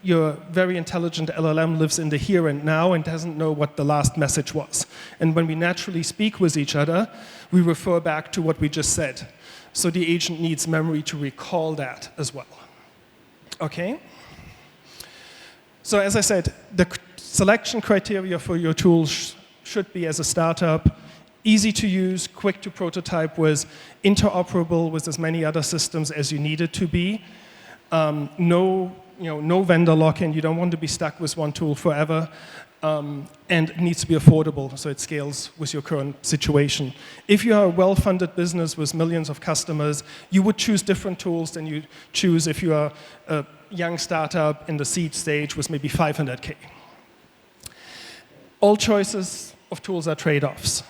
your very intelligent LLM lives in the here and now and doesn't know what the last message was. And when we naturally speak with each other, we refer back to what we just said. So the agent needs memory to recall that as well. Okay? So as I said, the selection criteria for your tools should be, as a startup, easy to use, quick to prototype with, interoperable with as many other systems as you need it to be. No vendor lock-in. You don't want to be stuck with one tool forever. And it needs to be affordable, so it scales with your current situation. If you are a well-funded business with millions of customers, you would choose different tools than you choose if you are a young startup in the seed stage with maybe 500K. All choices of tools are trade-offs.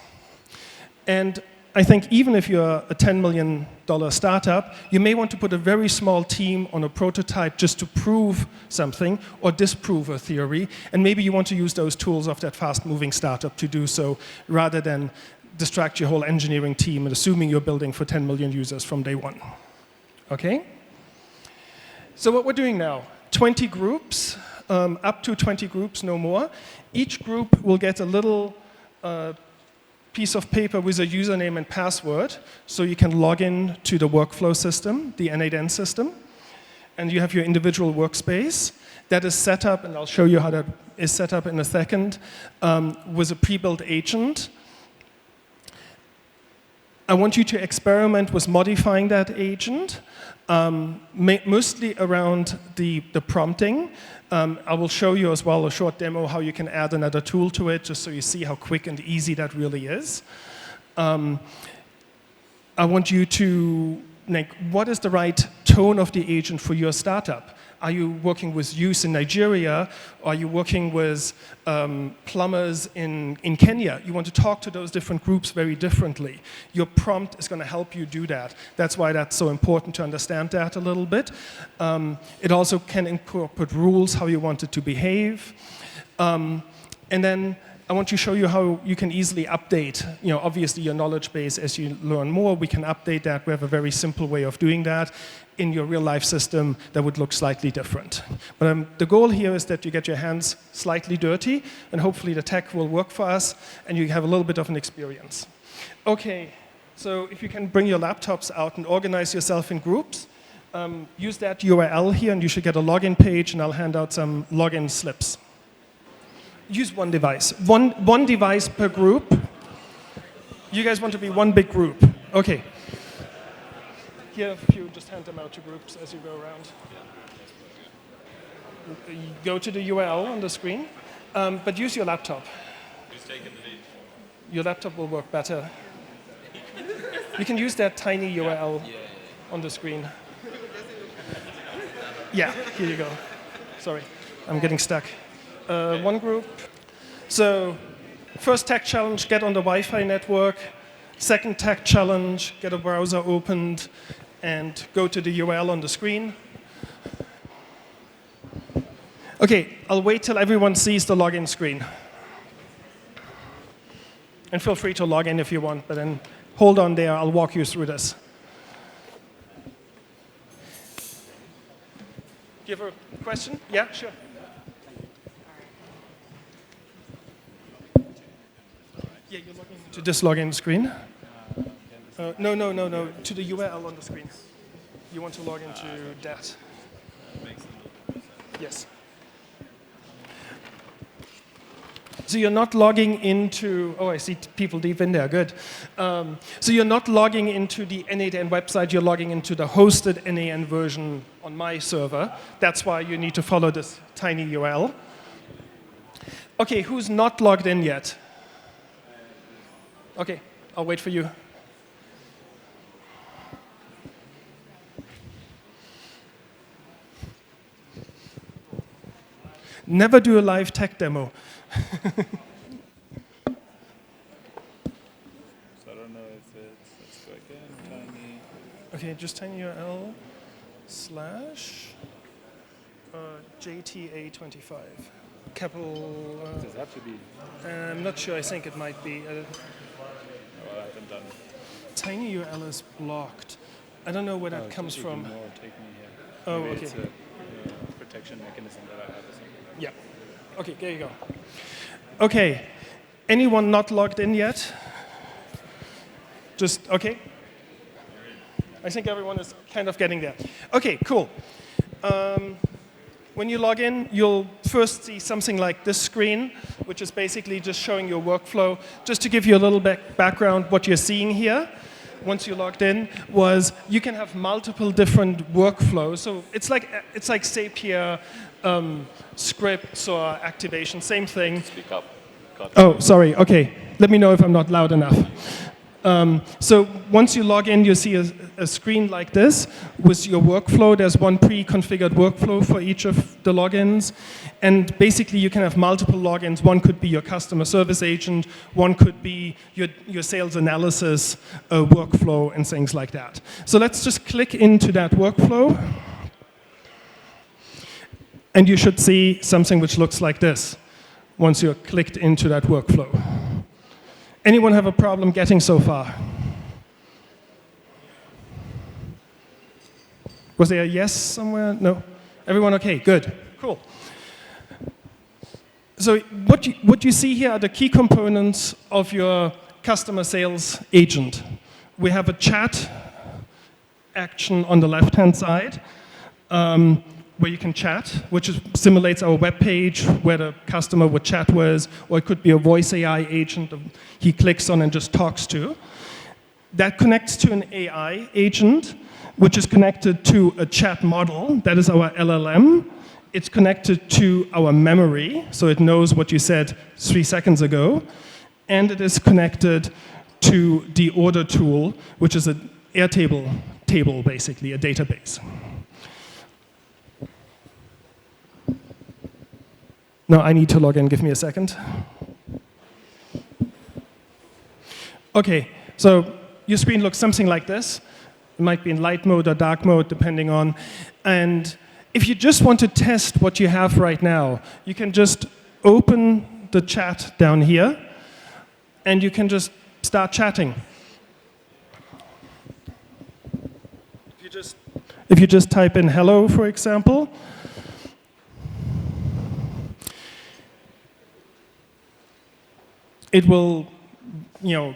And I think even if you're a $10 million startup, you may want to put a very small team on a prototype just to prove something or disprove a theory. And maybe you want to use those tools of that fast-moving startup to do so, rather than distract your whole engineering team and assuming you're building for 10 million users from day one. Okay? So what we're doing now, 20 groups, up to 20 groups, no more. Each group will get a little piece of paper with a username and password, so you can log in to the workflow system, the N8N system, and you have your individual workspace that is set up, and I'll show you how that is set up in a second, with a pre-built agent. I want you to experiment with modifying that agent, mostly around the prompting. I will show you as well a short demo how you can add another tool to it, just so you see how quick and easy that really is. I want you to, like, what is the right tone of the agent for your startup? Are you working with youth in Nigeria? Are you working with plumbers in Kenya? You want to talk to those different groups very differently. Your prompt is going to help you do that. That's why that's so important to understand that a little bit. It also can incorporate rules, how you want it to behave. And then I want to show you how you can easily update, obviously your knowledge base as you learn more. We can update that. We have a very simple way of doing that. In your real life system, that would look slightly different. But the goal here is that you get your hands slightly dirty, and hopefully the tech will work for us, and you have a little bit of an experience. Okay, so if you can bring your laptops out and organize yourself in groups, use that URL here, and you should get a login page, and I'll hand out some login slips. Use one device. One device per group. You guys want to be one big group. Okay. Here, if you just hand them out to groups as you go around. You go to the URL on the screen, but use your laptop. Who's taking the lead? Your laptop will work better. You can use that tiny URL on the screen. Yeah, here you go. Sorry, I'm getting stuck. One group. So, first tech challenge, get on the Wi-Fi network. Second tech challenge, get a browser opened and go to the URL on the screen. Okay, I'll wait till everyone sees the login screen. And feel free to log in if you want, but then hold on there, I'll walk you through this. Do you have a question? Yeah, sure. Yeah, you're logging to this login screen. No, to the URL on the screen. You want to log into that. Yes. So you're not logging into, oh, I see people deep in there, good. So you're not logging into the N8N website, you're logging into the hosted NAN version on my server. That's why you need to follow this tiny URL. Okay, who's not logged in yet? Okay, I'll wait for you. Never do a live tech demo. So I don't know if it's, let's go again, tiny. Okay, just tiny URL / JTA25. Capital. Does it have to be? I'm not sure, I think it might be. Well, I haven't done. Tiny URL is blocked. I don't know where that comes from. More, take me here. Oh, Maybe okay. It's a protection mechanism that I have or something. Yeah. Okay, there you go. Okay. Anyone not logged in yet? Just, okay. I think everyone is kind of getting there. Okay, cool. When you log in, you'll first see something like this screen, which is basically just showing your workflow. Just to give you a little bit background, what you're seeing here, once you're logged in, was you can have multiple different workflows. So it's like Zapier scripts or activation, same thing. Speak up. Oh, sorry. Okay. Let me know if I'm not loud enough. So once you log in, you see a screen like this with your workflow. There's one pre-configured workflow for each of the logins. And basically, you can have multiple logins. One could be your customer service agent. One could be your sales analysis workflow and things like that. So let's just click into that workflow. And you should see something which looks like this once you're clicked into that workflow. Anyone have a problem getting so far? Was there a yes somewhere? No? Everyone okay? Good. Cool. So what you see here are the key components of your customer sales agent. We have a chat action on the left-hand side, where you can chat, which simulates our web page where the customer would chat with, or it could be a voice AI agent he clicks on and just talks to. That connects to an AI agent, which is connected to a chat model. That is our LLM. It's connected to our memory, so it knows what you said 3 seconds ago. And it is connected to the order tool, which is an Airtable table, basically, a database. Now I need to log in. Give me a second. OK, so your screen looks something like this. It might be in light mode or dark mode, depending on. And if you just want to test what you have right now, you can just open the chat down here, and you can just start chatting. If you just type in hello, for example, it will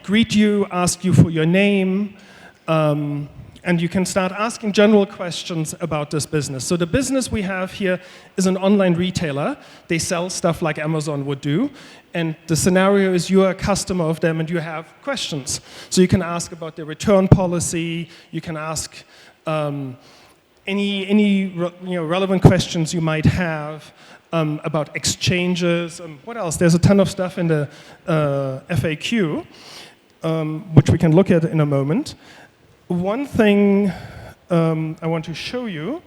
greet you, ask you for your name, and you can start asking general questions about this business. So the business we have here is an online retailer. They sell stuff like Amazon would do. And the scenario is you're a customer of them and you have questions. So you can ask about their return policy. You can ask any relevant questions you might have about exchanges. What else? There's a ton of stuff in the FAQ, which we can look at in a moment. One thing I want to show you.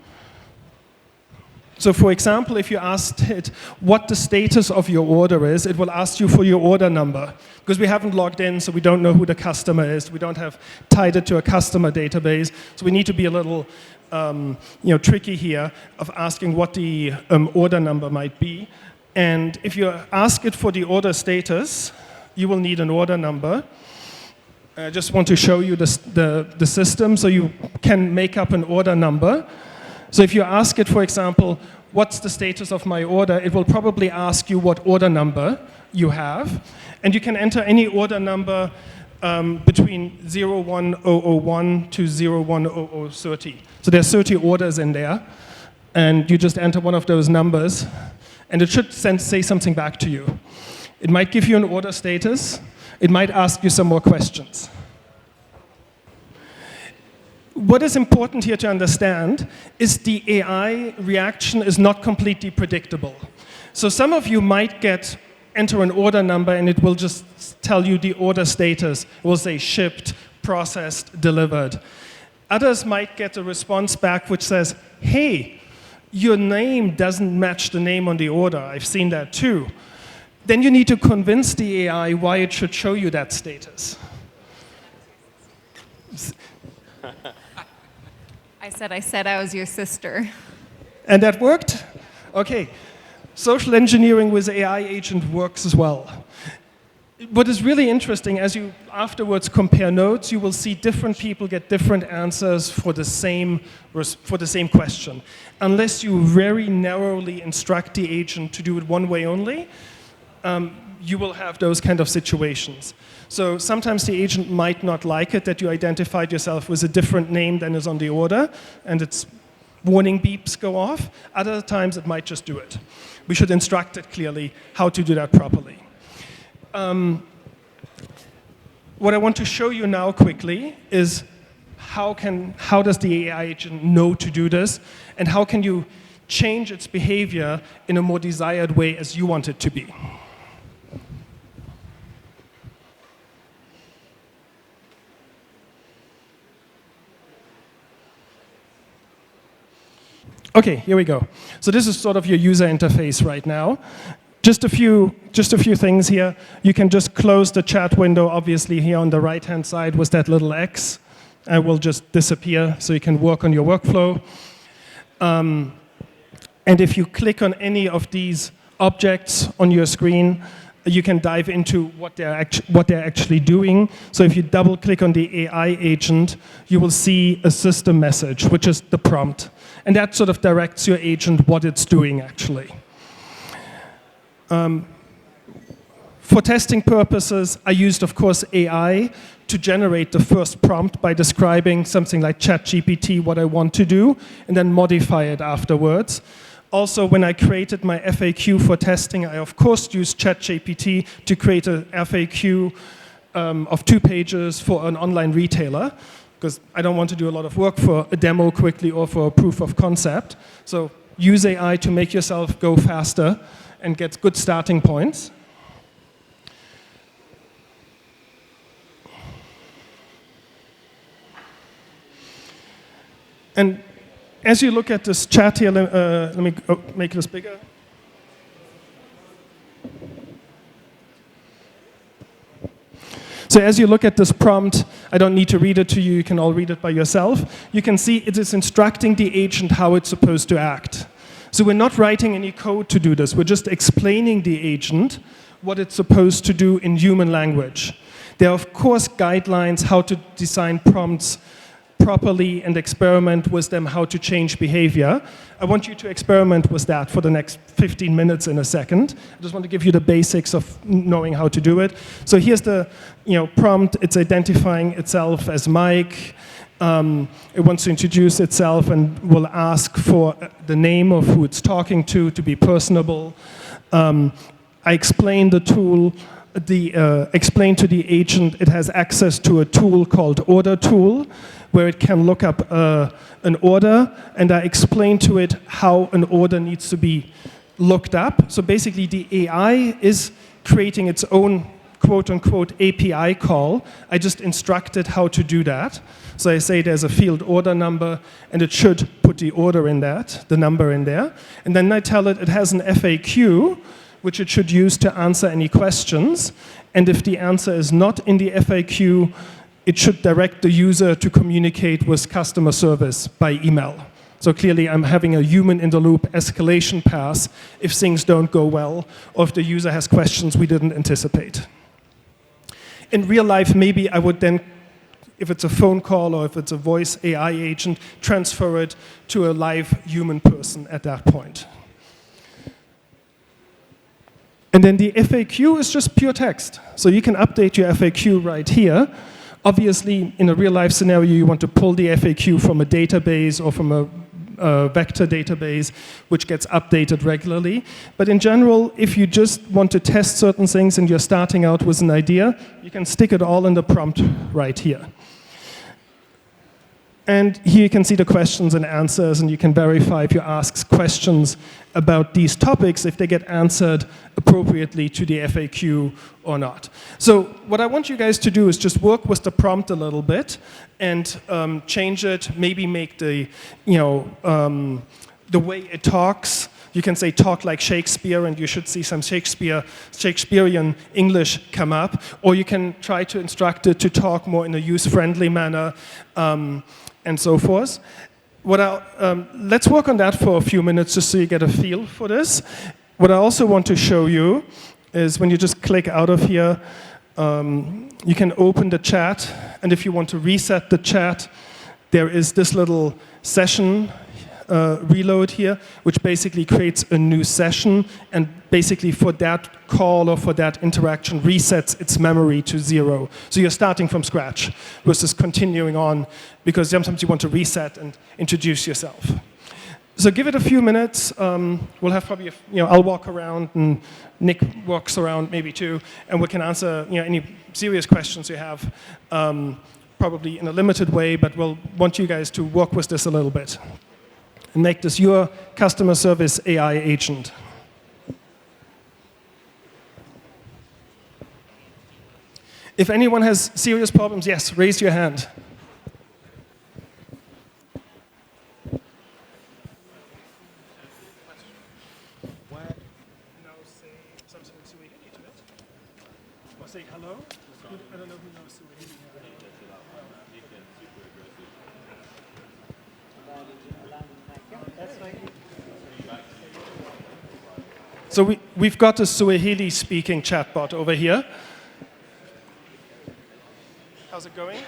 So for example, if you asked it what the status of your order is, it will ask you for your order number. Because we haven't logged in, so we don't know who the customer is. We don't have tied it to a customer database. So we need to be a little tricky here of asking what the order number might be. And if you ask it for the order status, you will need an order number. I just want to show you the system so you can make up an order number. So if you ask it, for example, what's the status of my order, it will probably ask you what order number you have. And you can enter any order number between 01001 to 010030. So there's 30 orders in there. And you just enter one of those numbers. And it should say something back to you. It might give you an order status. It might ask you some more questions. What is important here to understand is the AI reaction is not completely predictable. So some of you might enter an order number and it will just tell you the order status. It will say shipped, processed, delivered. Others might get a response back which says, hey, your name doesn't match the name on the order. I've seen that too. Then you need to convince the AI why it should show you that status. I said I was your sister. And that worked? Okay. Social engineering with AI agent works as well. What is really interesting, as you afterwards compare notes, you will see different people get different answers for the same question. Unless you very narrowly instruct the agent to do it one way only, you will have those kind of situations. So sometimes the agent might not like it that you identified yourself with a different name than is on the order, and its warning beeps go off. Other times it might just do it. We should instruct it clearly how to do that properly. What I want to show you now quickly is how does the AI agent know to do this, and how can you change its behavior in a more desired way as you want it to be. Okay, here we go. So this is sort of your user interface right now. Just a few things here. You can just close the chat window, obviously, here on the right-hand side with that little X. It will just disappear, so you can work on your workflow. And if you click on any of these objects on your screen, you can dive into what they're actually doing. So if you double-click on the AI agent, you will see a system message, which is the prompt. And that sort of directs your agent what it's doing, actually. For testing purposes, I used, of course, AI to generate the first prompt by describing something like ChatGPT, what I want to do, and then modify it afterwards. Also, when I created my FAQ for testing, I, of course, used ChatGPT to create an FAQ of 2 pages for an online retailer, because I don't want to do a lot of work for a demo quickly or for a proof of concept. So use AI to make yourself go faster and get good starting points. And as you look at this chat here, let me make this bigger. So as you look at this prompt, I don't need to read it to you, you can all read it by yourself. You can see it is instructing the agent how it's supposed to act. So we're not writing any code to do this, we're just explaining the agent what it's supposed to do in human language. There are of course guidelines how to design prompts properly and experiment with them how to change behavior. I want you to experiment with that for the next 15 minutes in a second. I just want to give you the basics of knowing how to do it. So here's the prompt. It's identifying itself as Mike. It wants to introduce itself and will ask for the name of who it's talking to be personable. I explained the tool. Explain to the agent it has access to a tool called Order Tool, where it can look up an order, and I explain to it how an order needs to be looked up. So basically the AI is creating its own quote-unquote API call. I just instructed how to do that. So I say there's a field order number, and it should put the order in that, the number in there. And then I tell it it has an FAQ, which it should use to answer any questions. And if the answer is not in the FAQ, it should direct the user to communicate with customer service by email. So clearly I'm having a human in the loop escalation pass if things don't go well, or if the user has questions we didn't anticipate. In real life, maybe I would then, if it's a phone call or if it's a voice AI agent, transfer it to a live human person at that point. And then the FAQ is just pure text. So you can update your FAQ right here. Obviously, in a real-life scenario, you want to pull the FAQ from a database or from a vector database, which gets updated regularly. But in general, if you just want to test certain things and you're starting out with an idea, you can stick it all in the prompt right here. And here you can see the questions and answers, and you can verify if you ask questions about these topics, if they get answered appropriately to the FAQ or not. So what I want you guys to do is just work with the prompt a little bit and change it, maybe make the way it talks. You can say talk like Shakespeare, and you should see some Shakespearean English come up. Or you can try to instruct it to talk more in a user-friendly manner, and so forth. Let's work on that for a few minutes just so you get a feel for this. What I also want to show you is when you just click out of here, you can open the chat, and if you want to reset the chat, there is this little session reload here, which basically creates a new session, and basically for that call or for that interaction resets its memory to 0. So you're starting from scratch versus continuing on, because sometimes you want to reset and introduce yourself. So give it a few minutes. We'll have probably, I'll walk around, and Nick walks around maybe too, and we can answer any serious questions you have, probably in a limited way, but we'll want you guys to work with this a little bit and make this your customer service AI agent. If anyone has serious problems, yes, raise your hand. Now say something Swahili to it. Or say hello. I don't know who knows Swahili. So we've got a Swahili-speaking chatbot over here. How's it going?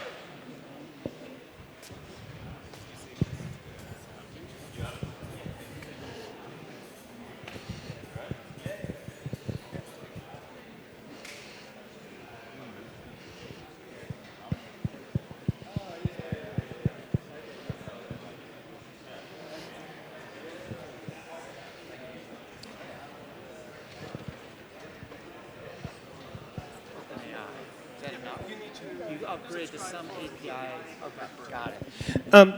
You've upgraded some API. Okay, got it.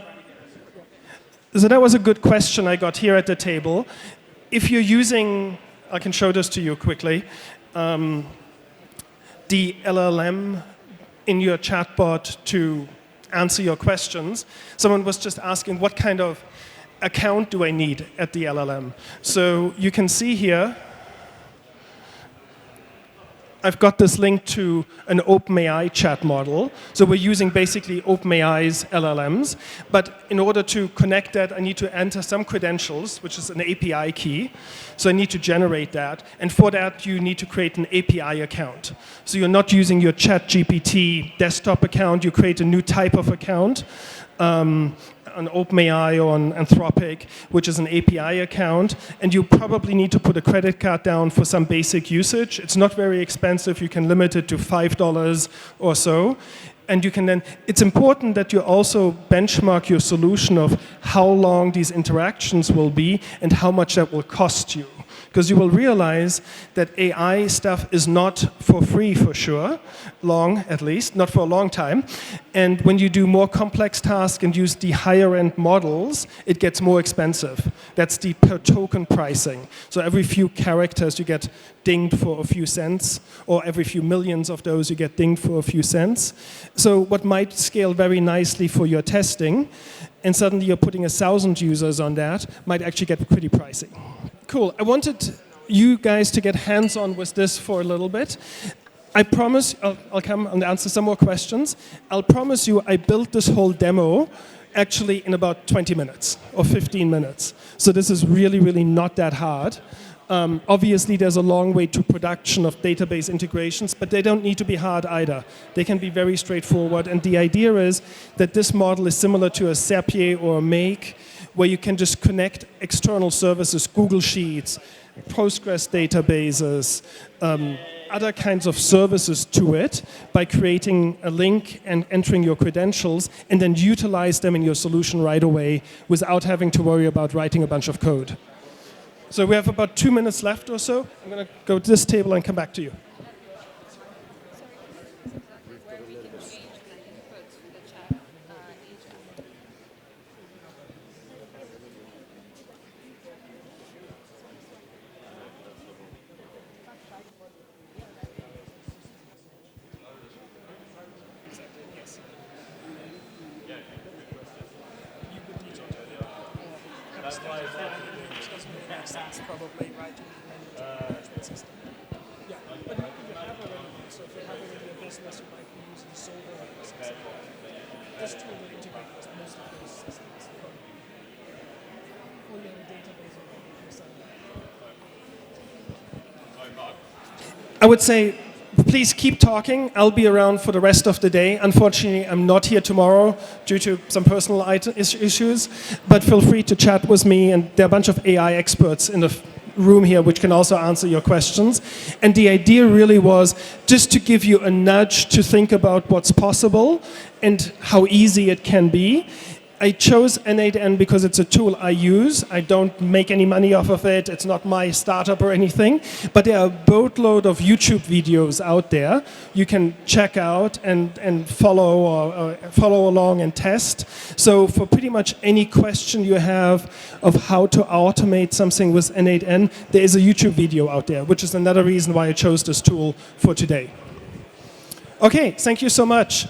So that was a good question I got here at the table. If you're using, I can show this to you quickly, the LLM in your chatbot to answer your questions, someone was just asking what kind of account do I need at the LLM. So you can see here, I've got this link to an OpenAI chat model. So we're using basically OpenAI's LLMs. But in order to connect that, I need to enter some credentials, which is an API key. So I need to generate that. And for that, you need to create an API account. So you're not using your ChatGPT desktop account. You create a new type of account. On OpenAI or on Anthropic, which is an API account, and you probably need to put a credit card down for some basic usage. It's not very expensive. You can limit it to $5 or so. And you can then, it's important that you also benchmark your solution of how long these interactions will be and how much that will cost you. Because you will realize that AI stuff is not for free for sure, long at least, not for a long time. And when you do more complex tasks and use the higher end models, it gets more expensive. That's the per token pricing. So every few characters you get dinged for a few cents, or every few millions of those you get dinged for a few cents. So what might scale very nicely for your testing, and suddenly you're putting 1,000 users on that, might actually get pretty pricey. Cool. I wanted you guys to get hands-on with this for a little bit. I promise, I'll come and answer some more questions. I'll promise you I built this whole demo actually in about 20 minutes or 15 minutes. So this is really, really not that hard. Obviously, there's a long way to production of database integrations, but they don't need to be hard either. They can be very straightforward. And the idea is that this model is similar to a Zapier or a Make, where you can just connect external services, Google Sheets, Postgres databases, other kinds of services to it by creating a link and entering your credentials, and then utilize them in your solution right away without having to worry about writing a bunch of code. So we have about 2 minutes left or so. I'm going to go to this table and come back to you. Probably right. Yeah, but you have already, so if you have already a business, you might be using Solver. This tool will integrate with most of those systems. Or you have a database I would say, please keep talking. I'll be around for the rest of the day. Unfortunately, I'm not here tomorrow due to some personal issues, but feel free to chat with me, and there are a bunch of AI experts in the room here which can also answer your questions. And the idea really was just to give you a nudge to think about what's possible and how easy it can be. I chose N8N because it's a tool I use. I don't make any money off of it. It's not my startup or anything. But there are a boatload of YouTube videos out there you can check out and follow or follow along and test. So for pretty much any question you have of how to automate something with N8N, there is a YouTube video out there, which is another reason why I chose this tool for today. Okay, thank you so much.